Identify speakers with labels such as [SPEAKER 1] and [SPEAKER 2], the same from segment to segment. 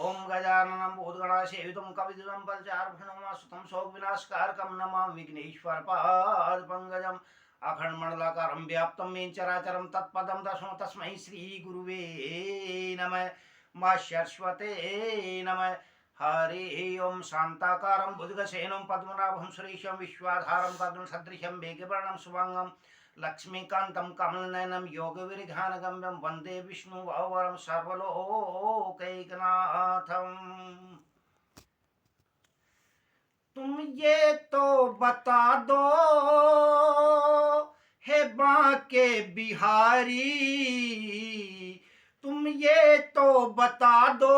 [SPEAKER 1] ओम गजाननं भूतगणासेवितं कपितुलं फलचारुभक्षणोमासुतं शोकविनाशकारकं नमामि विघ्नेश्वरपादपङ्कजम् अखण्डमण्डलाकारं व्याप्तं येन चराचरं तत्पदं दर्शनं तस्मै श्रीगुरुवे नमः। मा सरस्वते नमः। हरि ओम शान्ताकारं भुजगशयनं पद्मनाभं सुरेशं विश्वाधारं गगनसदृशं मेघवर्णं शुभांगं लक्ष्मीकान्तं कमलनयनं योगविरिधानगम्यं वन्दे विष्णुभवरं सर्वलोकैकनाथम्। तुम ये तो बता दो हे बांके बिहारी, तुम ये तो बता दो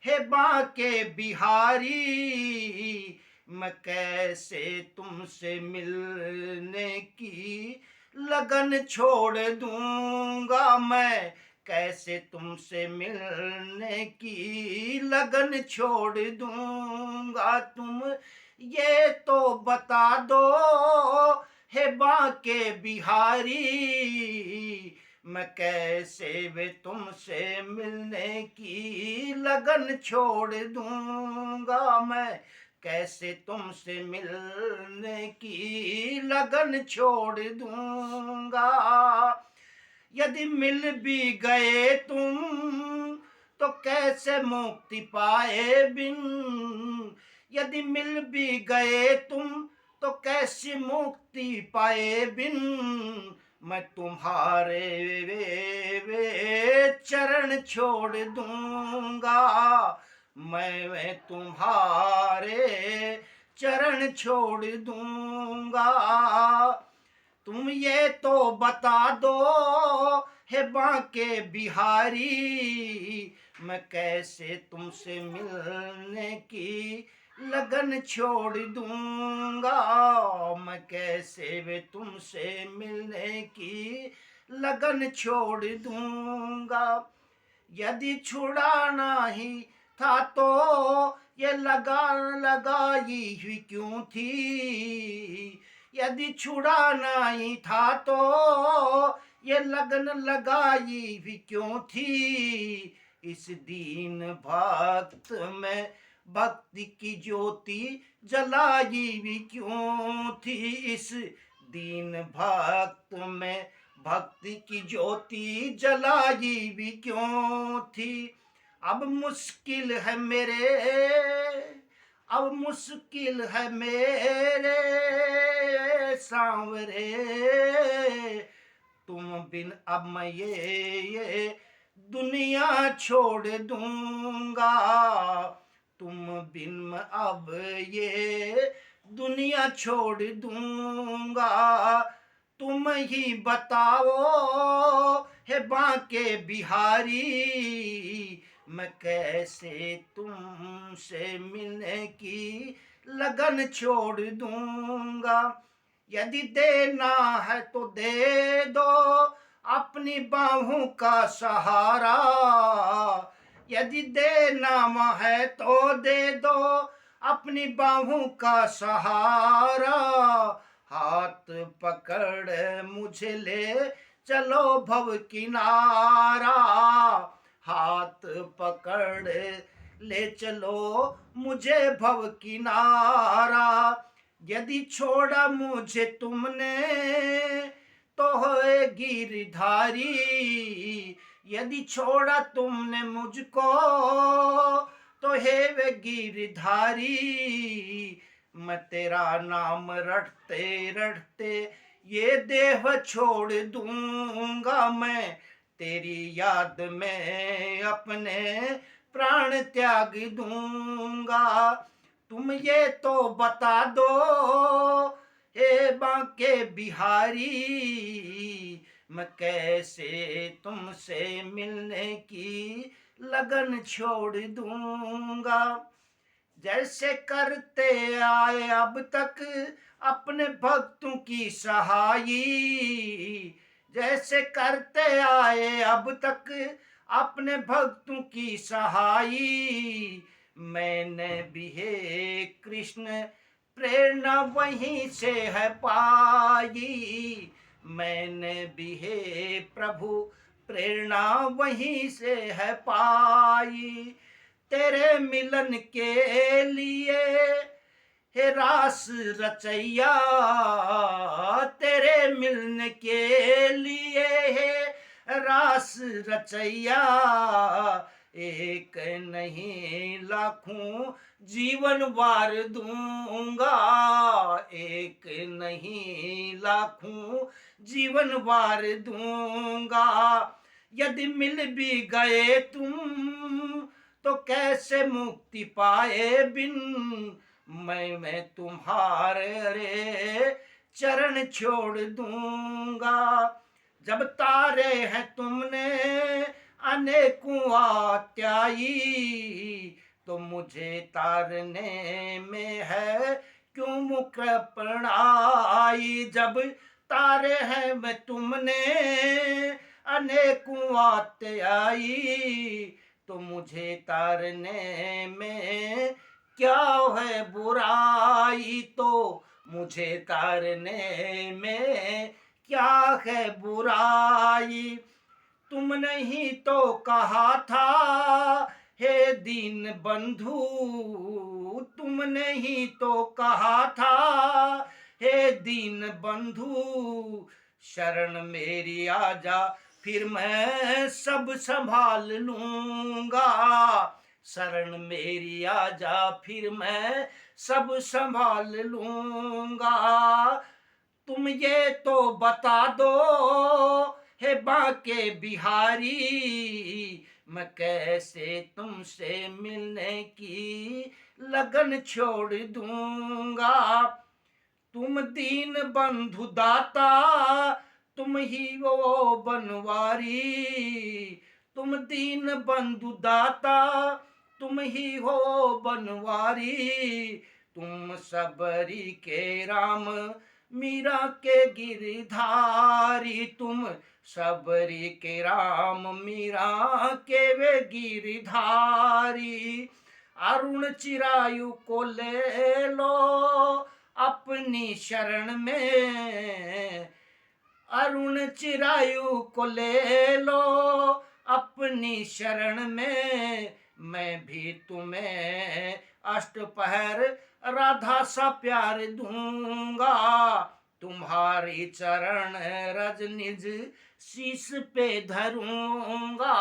[SPEAKER 1] हे बांके बिहारी, मैं कैसे तुमसे मिलने की लगन छोड़ दूंगा, मैं कैसे तुमसे मिलने की लगन छोड़ दूंगा। तुम ये तो बता दो हे बांके बिहारी, मैं कैसे वे तुमसे मिलने की लगन छोड़ दूंगा, मैं कैसे तुमसे मिलने की लगन छोड़ दूंगा। यदि मिल भी गए तुम तो कैसे मुक्ति पाए बिन, यदि मिल भी गए तुम तो कैसी मुक्ति पाए बिन, मैं तुम्हारे वे चरण छोड़ दूंगा, मैं तुम्हारे चरण छोड़ दूंगा। तुम ये तो बता दो हे बांके बिहारी, मैं कैसे तुमसे मिलने की लगन छोड़ दूंगा, मैं कैसे वे तुमसे मिलने की लगन छोड़ दूंगा। यदि छुड़ाना ही था तो ये लगाई हुई क्यों थी, यदि छुड़ाना ही था तो ये लगन लगाई भी क्यों थी। इस दीन भक्त में भक्ति की ज्योति जलाई भी क्यों थी, इस दीन भक्त में भक्ति की ज्योति जलाई भी क्यों थी। अब मुश्किल है मेरे, अब मुश्किल है मेरे सांवरे, तुम बिन अब मैं ये दुनिया छोड़ दूंगा, तुम बिन मैं अब ये दुनिया छोड़ दूंगा। तुम ही बताओ हे बांके बिहारी, मैं कैसे तुमसे मिलने की लगन छोड़ दूंगा। यदि देना है तो दे दो अपनी बाहों का सहारा, यदि देना है तो दे दो अपनी बाहों का सहारा। हाथ पकड़ मुझे ले चलो भव किनारा, हाथ पकड़ ले चलो मुझे भव किनारा। यदि छोड़ा मुझे तुमने तो है गिरधारी, यदि छोड़ा तुमने मुझको तो है वे गिरधारी। मैं तेरा नाम रटते रटते ये देह छोड़ दूंगा, मैं तेरी याद में अपने प्राण त्याग दूंगा। तुम ये तो बता दो हे बांके बिहारी, मैं कैसे तुमसे मिलने की लगन छोड़ दूंगा। जैसे करते आए अब तक अपने भक्तों की सहाई, जैसे करते आए अब तक अपने भक्तों की सहाई। मैंने भी हे कृष्ण प्रेरणा वहीं से है पाई, मैंने भी हे प्रभु प्रेरणा वहीं से है पाई। तेरे मिलन के लिए हे रास रचैया, तेरे मिलन के लिए है रास रचैया। एक नहीं लाखों जीवन वार दूंगा, एक नहीं लाखों जीवन वार दूंगा। यदि मिल भी गए तुम तो कैसे मुक्ति पाए बिन, मैं तुम्हारे चरण छोड़ दूंगा। जब तारे हैं तुमने अनेकों आत्याई, तो मुझे तारने में है क्यों मुक्रपणाई। जब तारे हैं मैं तुमने अनेकों आत्याई, तो मुझे तारने में क्या है बुराई। तो मुझे तारने में क्या है बुराई। तुमने ही तो कहा था हे दीन बंधु, तुमने ही तो कहा था हे दीन बंधु। शरण मेरी आजा फिर मैं सब संभाल लूंगा। शरण मेरी आजा फिर मैं सब संभाल लूंगा। तुम ये तो बता दो हे बांके बिहारी, मैं कैसे तुमसे मिलने की लगन छोड़ दूंगा। तुम दीन बंधु दाता, तुम ही वो बनवारी। तुम दीन बंधु दाता, तुम ही हो बनवारी। तुम सबरी के राम मीरा के गिरधारी। तुम सबरी के राम मीरा के वे गिरधारी। अरुण चिरायु को ले लो अपनी शरण में, अरुण चिरायु को ले लो अपनी शरण में। मैं भी तुम्हें अष्टपहर राधा सा प्यार दूंगा। तुम्हारी चरण रज निज शीश पे धरूंगा।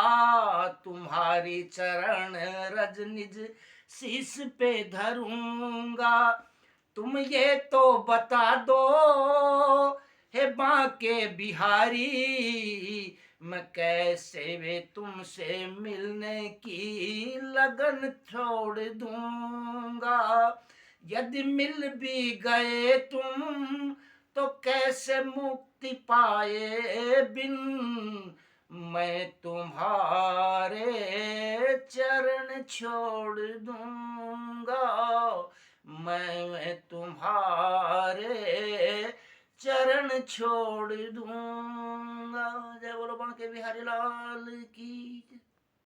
[SPEAKER 1] तुम्हारी चरण रज निज शीश पे धरूंगा। तुम ये तो बता दो हे बांके बिहारी, मैं कैसे वे तुमसे मिलने की लगन छोड़ दूंगा। यदि मिल भी गए तुम तो कैसे मुक्ति पाए बिन, मैं तुम्हारे चरण छोड़ दूंगा। मैं तुम्हारे चरण छोड़ दूंगा। जय बोलो बांके बिहारी लाल की।